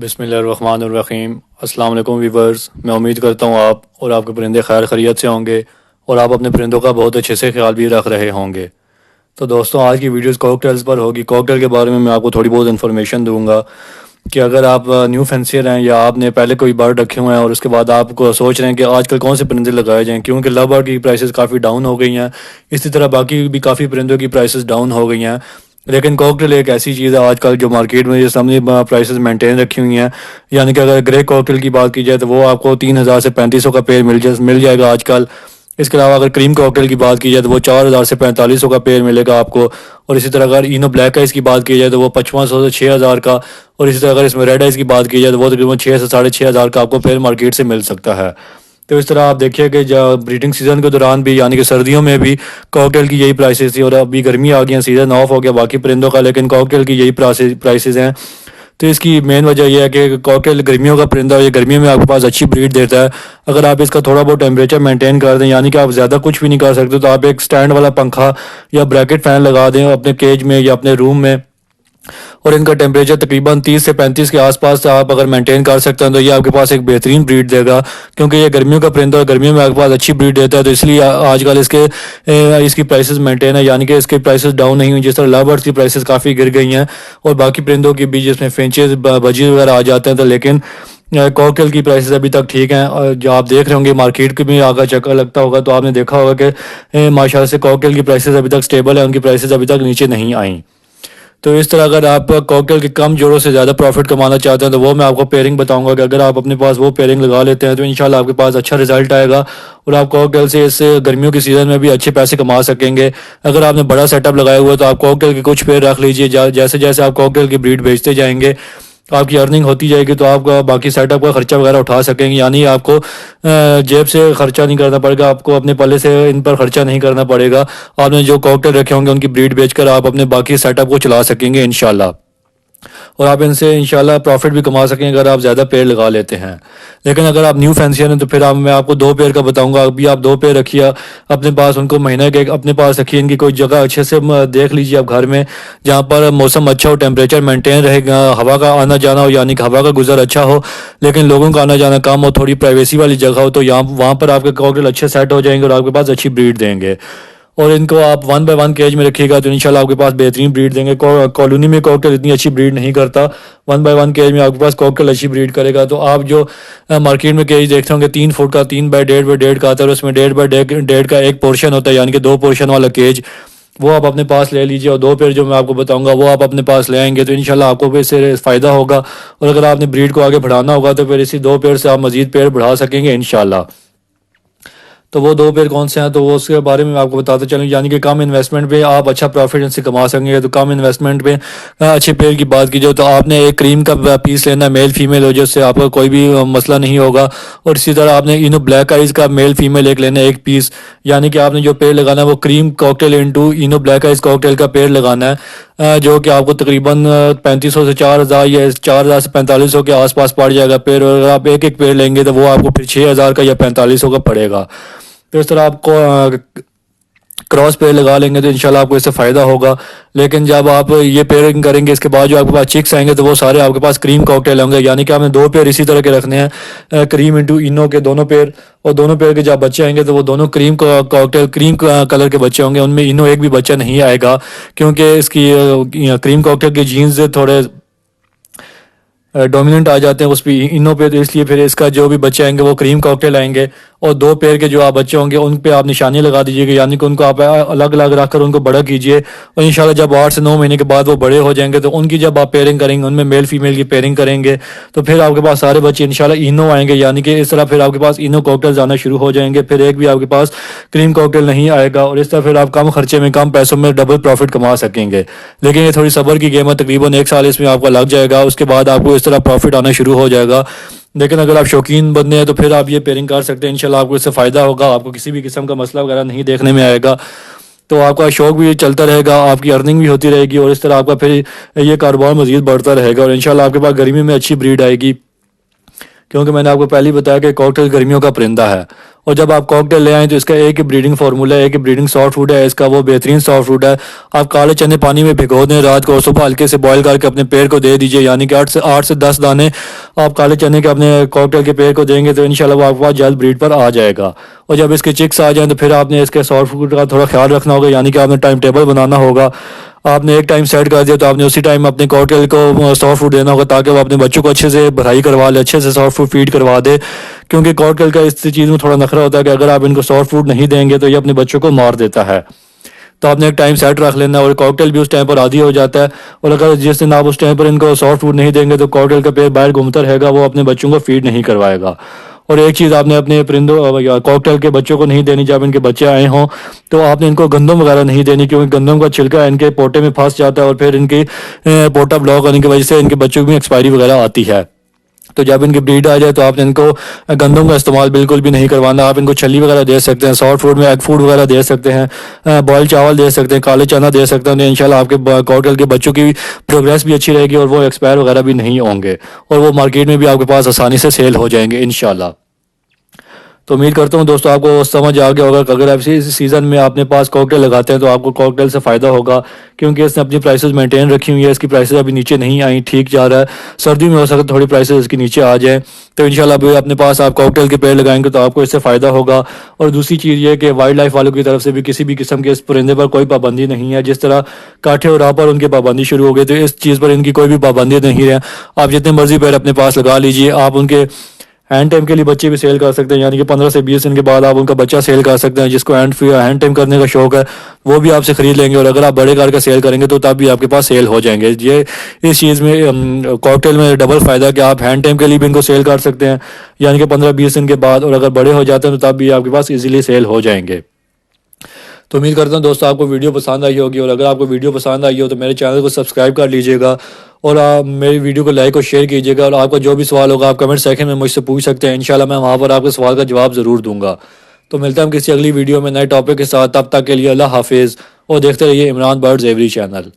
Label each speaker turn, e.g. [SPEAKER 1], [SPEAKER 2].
[SPEAKER 1] بسم اللہ الرحمن الرحیم۔ السلام علیکم ویورز، میں امید کرتا ہوں آپ اور آپ کے پرندے خیر خیریت سے ہوں گے اور آپ اپنے پرندوں کا بہت اچھے سے خیال بھی رکھ رہے ہوں گے۔ تو دوستوں، آج کی ویڈیوز کاکٹیلز پر ہوگی۔ کاکٹیل کے بارے میں آپ کو تھوڑی بہت انفارمیشن دوں گا کہ اگر آپ نیو فینسیئر ہیں یا آپ نے پہلے کوئی برڈ رکھے ہوئے ہیں اور اس کے بعد آپ کو سوچ رہے ہیں کہ آج کل کون سے پرندے لگائے جائیں، کیونکہ لو برڈ کی پرائسز کافی ڈاؤن ہو گئی ہیں، اسی طرح باقی بھی کافی پرندوں کی پرائسز ڈاؤن ہو گئی ہیں، لیکن کاکٹیل ایک ایسی چیز ہے آج کل جو مارکیٹ میں جس ہم نے پرائسز مینٹین رکھی ہوئی ہیں۔ یعنی کہ اگر گرے کاکٹیل کی بات کی جائے تو وہ آپ کو 3000 سے 3500 کا پیر مل جائے گا آج کل۔ اس کے علاوہ اگر کریم کاکٹیل کی بات کی جائے تو وہ 4000 سے 4500 کا پیر ملے گا آپ کو، اور اسی طرح اگر اینو بلیک آئز کی بات کی جائے تو وہ 5500 سے 6000 کا، اور اسی طرح اگر اس میں ریڈ آئز کی بات کی جائے تو وہ تقریباً 6 سے 6500 کا آپ کو پیر مارکیٹ سے مل سکتا ہے۔ تو اس طرح آپ دیکھیے کہ بریڈنگ سیزن کے دوران بھی، یعنی کہ سردیوں میں بھی کاکٹیل کی یہی پرائسز تھی، اور ابھی گرمی آ گئی ہیں، سیزن آف ہو گیا باقی پرندوں کا، لیکن کاکٹیل کی یہی پرائسز ہیں۔ تو اس کی مین وجہ یہ ہے کہ کاکٹیل گرمیوں کا پرندہ ہے، یہ گرمیوں میں آپ کے پاس اچھی بریڈ دیتا ہے۔ اگر آپ اس کا تھوڑا بہت ٹیمپریچر مینٹین کر دیں، یعنی کہ آپ زیادہ کچھ بھی نہیں کر سکتے، تو آپ ایک سٹینڈ والا پنکھا یا بریکٹ فین لگا دیں اپنے کیج میں یا اپنے روم میں، اور ان کا ٹیمپریچر تقریباً 30 سے 35 کے آس پاس آپ اگر مینٹین کر سکتے ہیں تو یہ آپ کے پاس ایک بہترین بریڈ دے گا، کیونکہ یہ گرمیوں کا پرندہ ہے، گرمیوں میں آپ کے پاس اچھی بریڈ دیتا ہے۔ تو اس لیے آج کل اس کی پرائسز مینٹین ہے، یعنی کہ اس کی پرائسز ڈاؤن نہیں ہوئی، جس طرح لو برڈز کی پرائسز کافی گر گئی ہیں اور باقی پرندوں کی بھی جس میں فینچز بجی وغیرہ آ جاتے ہیں، تو لیکن کاکٹیل کی پرائسز ابھی تک ٹھیک ہیں۔ اور جو آپ دیکھ رہے ہوں گے مارکیٹ میں آگا چکر لگتا ہوگا تو آپ نے دیکھا ہوگا کہ ماشاءاللہ سے کاکٹیل کی پرائسز ابھی تک سٹیبل ہیں، ان کی پرائسز ابھی تک نیچے نہیں آئیں۔ تو اس طرح اگر آپ کاکٹیل کے کم جوڑوں سے زیادہ پروفٹ کمانا چاہتے ہیں تو وہ میں آپ کو پیئرنگ بتاؤں گا کہ اگر آپ اپنے پاس وہ پیئرنگ لگا لیتے ہیں تو انشاءاللہ آپ کے پاس اچھا رزلٹ آئے گا اور آپ کاکٹیل سے اس گرمیوں کی سیزن میں بھی اچھے پیسے کما سکیں گے۔ اگر آپ نے بڑا سیٹ اپ لگایا ہوا ہے تو آپ کاکٹیل کے کچھ پیر رکھ لیجئے، جیسے جیسے آپ کاکٹیل کی بریڈ بیچتے جائیں گے آپ کی ارننگ ہوتی جائے گی تو آپ کا باقی سیٹ اپ کا خرچہ وغیرہ اٹھا سکیں گے، یعنی آپ کو جیب سے خرچہ نہیں کرنا پڑے گا، آپ کو اپنے پلے سے ان پر خرچہ نہیں کرنا پڑے گا۔ آپ نے جو کاکٹیل رکھے ہوں گے ان کی بریڈ بیچ کر آپ اپنے باقی سیٹ اپ کو چلا سکیں گے انشاءاللہ، اور آپ ان سے انشاءاللہ پروفٹ بھی کما سکیں اگر آپ زیادہ پیر لگا لیتے ہیں۔ لیکن اگر آپ نیو فینسیئر ہیں تو پھر میں آپ کو 2 پیر کا بتاؤں گا۔ ابھی آپ 2 پیر رکھیے اپنے پاس، ان کو مہینہ کے اپنے پاس رکھیے، ان کی کوئی جگہ اچھے سے دیکھ لیجیے آپ گھر میں جہاں پر موسم اچھا ہو، ٹیمپریچر مینٹین رہے گا، ہوا کا آنا جانا ہو، یعنی کہ ہوا کا گزر اچھا ہو لیکن لوگوں کا آنا جانا کم ہو، تھوڑی پرائیویسی والی جگہ ہو، تو وہاں پر آپ کے کاکٹیل اچھے سیٹ ہو جائیں گے اور آپ کے پاس اچھی بریڈ دیں گے۔ اور ان کو آپ 1 بائی 1 کیج میں رکھیے گا تو انشاءاللہ آپ کے پاس بہترین بریڈ دیں گے۔ کالونی میں کاکٹیل اتنی اچھی بریڈ نہیں کرتا، 1 بائی 1 کیج میں آپ کے پاس کاکٹیل اچھی بریڈ کرے گا۔ تو آپ جو مارکیٹ میں کیج دیکھتے ہوں گے 3 فٹ کا، 3 بائی 1.5 کا آتا ہے، اور اس میں 1.5 کا ایک پورشن ہوتا ہے، یعنی کہ 2 پورشن والا کیج، وہ آپ اپنے پاس لے لیجیے، اور 2 پیر جو میں آپ کو بتاؤں گا وہ آپ اپنے پاس لے آئیں گے تو انشاءاللہ آپ کو بھی اس سے فائدہ ہوگا، اور اگر آپ نے بریڈ کو آگے بڑھانا ہوگا تو پھر اسی 2 پیر سے آپ مزید پیر بڑھا سکیں گے انشاءاللہ۔ تو وہ 2 پیر کون سے ہیں تو وہ اس کے بارے میں آپ کو بتاتے چلوں، یعنی کہ کم انویسٹمنٹ پہ آپ اچھا پروفٹ ان سے کما سکیں گے۔ تو کم انویسٹمنٹ پہ اچھے پیر کی بات کی جائے تو آپ نے ایک کریم کا پیس لینا ہے، میل فیمیل ہو، جس سے آپ کا کوئی بھی مسئلہ نہیں ہوگا، اور اسی طرح آپ نے اینو بلیک آئز کا میل فیمیل ایک لینا ہے، ایک پیس، یعنی کہ آپ نے جو پیر لگانا ہے وہ کریم کاکٹیل انٹو اینو بلیک آئز کاکٹیل کا پیر لگانا ہے، جو کہ آپ کو تقریباً 3500 سے 4000 یا 4000 سے 4500 کے آس پاس پڑ جائے گا پیر، اور اگر آپ ایک پیر لیں گے تو وہ آپ کو پھر 6000 کا یا 4500 کا پڑے گا۔ تو اس طرح آپ کو کراس پیر لگا لیں گے تو انشاءاللہ آپ کو اس سے فائدہ ہوگا۔ لیکن جب آپ یہ پیئرنگ کریں گے اس کے بعد جو آپ کے پاس چکس آئیں گے تو وہ سارے آپ کے پاس کریم کاکٹیل ہوں گے، یعنی کہ آپ نے 2 پیر اسی طرح کے رکھنے ہیں، کریم انٹو اینو کے دونوں پیر، اور دونوں پیر کے جب بچے آئیں گے تو وہ دونوں کریم کاکٹیل کریم کلر کے بچے ہوں گے، ان میں اینو ایک بھی بچہ نہیں آئے گا، کیونکہ اس کی کریم کاکٹیل کے جینز تھوڑے ڈومیننٹ آ جاتے ہیں اس پہ انوں پہ، تو اس لیے پھر اس کا جو بھی بچے آئیں گے وہ کریم کاکٹیل آئیں گے، اور 2 پیر کے جو آپ بچے ہوں گے ان پہ آپ نشانی لگا دیجیے گا، یعنی کہ ان کو آپ الگ الگ رکھ کر ان کو بڑا کیجیے، اور انشاءاللہ جب 8 سے 9 مہینے کے بعد وہ بڑے ہو جائیں گے تو ان کی جب آپ پیئرنگ کریں گے، ان میں میل فیمیل کی پیئرنگ کریں گے تو پھر آپ کے پاس سارے بچے انشاءاللہ اینو آئیں گے، یعنی کہ اس طرح پھر آپ کے پاس اینو کاکٹیلز آنا شروع ہو جائیں گے، پھر ایک بھی آپ کے پاس کریم کاکٹیل نہیں آئے گا، اور اس طرح پھر آپ کم خرچے میں کم پیسوں میں ڈبل پروفٹ کما سکیں گے۔ لیکن یہ تھوڑی صبر کی گیم ہے، تقریباً 1 سال اس میں آپ کا لگ جائے گا، اس کے بعد آپ کو اس طرح پروفٹ آنا شروع ہو جائے گا۔ لیکن اگر آپ شوقین بندے ہیں تو پھر آپ یہ پیئرنگ کر سکتے ہیں، انشاءاللہ آپ کو اس سے فائدہ ہوگا، آپ کو کسی بھی قسم کا مسئلہ وغیرہ نہیں دیکھنے میں آئے گا، تو آپ کا شوق بھی چلتا رہے گا، آپ کی ارننگ بھی ہوتی رہے گی، اور اس طرح آپ کا پھر یہ کاروبار مزید بڑھتا رہے گا، اور انشاءاللہ آپ کے پاس گرمی میں اچھی بریڈ آئے گی، کیونکہ میں نے آپ کو پہلے ہی بتایا کہ کاکٹیل گرمیوں کا پرندہ ہے اور جب آپ کاکٹیل لے آئیں تو اس کا ایک ہی بریڈنگ فارمولا ہے، ایک ہی بریڈنگ سافٹ فوڈ ہے اس کا، وہ بہترین سافٹ فوڈ ہے۔ آپ کالے چنے پانی میں بھگو دیں رات کو، صبح ہلکے سے بوائل کر کے اپنے پیڑ کو دے دیجیے، یعنی کہ 8 سے 10 دانے آپ کالے چنے کے اپنے کاکٹیل کے پیڑ کو دیں گے تو انشاءاللہ وہ آپ کے پاس جلد بریڈ پر آ جائے گا۔ اور جب اس کے چکس آ جائیں تو پھر آپ نے اس کے سافٹ فوڈ کا تھوڑا خیال رکھنا ہوگا، یعنی کہ آپ نے ٹائم ٹیبل بنانا ہوگا۔ آپ نے ایک ٹائم سیٹ کر دیا تو آپ نے اسی ٹائم اپنے کاکٹیل کو سافٹ فوڈ دینا ہوگا، تاکہ وہ اپنے بچوں کو اچھے سے بھرائی کروا لے، اچھے سے سافٹ فوڈ فیڈ کروا دے، کیونکہ کاکٹیل کا اس چیز میں تھوڑا نخرہ ہوتا ہے کہ اگر آپ ان کو سافٹ فوڈ نہیں دیں گے تو یہ اپنے بچوں کو مار دیتا ہے۔ تو آپ نے ایک ٹائم سیٹ رکھ لینا ہے، اور کاکٹیل بھی اس ٹائم پر عادی ہو جاتا ہے، اور اگر جس دن آپ اس ٹائم پر ان کو سافٹ فوڈ نہیں دیں گے تو کاکٹیل کا پیٹ باہر گھومتا رہے گا، وہ اپنے بچوں کو فیڈ نہیں کروائے گا۔ اور ایک چیز آپ نے اپنے پرندوں یا کاکٹیل کے بچوں کو نہیں دینی، جب ان کے بچے آئے ہوں تو آپ نے ان کو گندم وغیرہ نہیں دینی، کیونکہ گندم کا چھلکا ان کے پوٹے میں پھنس جاتا ہے اور پھر ان کی پوٹا بلاک ہونے کی وجہ سے ان کے بچوں میں ایکسپائری وغیرہ آتی ہے۔ تو جب ان کی بریڈ آ جائے تو آپ نے ان کو گندم کا استعمال بالکل بھی نہیں کروانا، آپ ان کو چھلی وغیرہ دے سکتے ہیں، سافٹ فوڈ میں ایگ فوڈ وغیرہ دے سکتے ہیں، بوائل چاول دے سکتے ہیں، کالے چنا دے سکتے ہیں، انشاءاللہ آپ کے کاکٹیل کے بچوں کی پروگریس بھی اچھی رہے گی اور وہ ایکسپائر وغیرہ بھی نہیں ہوں گے، اور وہ مارکیٹ میں بھی آپ کے پاس آسانی سے سیل ہو جائیں گے انشاءاللہ۔ تو امید کرتا ہوں دوستوں آپ کو سمجھ آ گیا ہوگا کہ اگر آپ اسی سیزن میں اپنے پاس کاکٹیل لگاتے ہیں تو آپ کو کاکٹیل سے فائدہ ہوگا، کیونکہ اس نے اپنی پرائسز مینٹین رکھی ہوئی ہے، اس کی پرائسز ابھی نیچے نہیں آئیں، ٹھیک جا رہا ہے، سردی میں ہو سکتا ہے تھوڑی پرائسز اس کی نیچے آ جائیں، تو انشاءاللہ ابھی اپنے پاس آپ کاکٹیل کے پیڑ لگائیں گے تو آپ کو اس سے فائدہ ہوگا۔ اور دوسری چیز یہ کہ وائلڈ لائف والوں کی طرف سے بھی کسی بھی قسم کے اس پرندے پر کوئی پابندی نہیں ہے، جس طرح کاٹھے اور راہ پر ان کی پابندی شروع ہو گئی تو اس چیز پر ان کی کوئی بھی پابندی نہیں ہے، آپ جتنے مرضی پیڑ اپنے پاس لگا لیجیے، آپ ان کے ہینڈ ٹائم کے لیے بچے بھی سیل کر سکتے ہیں، یعنی کہ 15 سے 20 دن کے بعد آپ ان کا بچہ سیل کر سکتے ہیں، جس کو ہینڈ ٹائم کرنے کا شوق ہے وہ بھی آپ سے خرید لیں گے، اور اگر آپ بڑے کر کے سیل کریں گے تو تب بھی آپ کے پاس سیل ہو جائیں گے۔ یہ اس چیز میں کاکٹیل میں ڈبل فائدہ ہے کہ آپ ہینڈ ٹائم کے لیے بھی ان کو سیل کر سکتے ہیں، یعنی کہ 15-20 دن کے بعد، اور اگر بڑے ہو جاتے ہیں تو تب بھی آپ کے پاس ایزیلی سیل ہو جائیں گے۔ تو امید کرتا ہوں دوستوں آپ کو ویڈیو پسند آئی ہوگی، اور اگر آپ کو ویڈیو پسند آئی ہو تو میرے چینل کو سبسکرائب کر لیجیے گا، اور آپ میری ویڈیو کو لائک اور شیئر کیجیے گا، اور آپ کا جو بھی سوال ہوگا آپ کمنٹ سیکشن میں مجھ سے پوچھ سکتے ہیں، انشاءاللہ میں وہاں پر آپ کے سوال کا جواب ضرور دوں گا۔ تو ملتا ہوں کسی اگلی ویڈیو میں نئے ٹاپک کے ساتھ، تب تک کے لیے اللہ حافظ، اور دیکھتے رہیے عمران برڈز ایوری چینل۔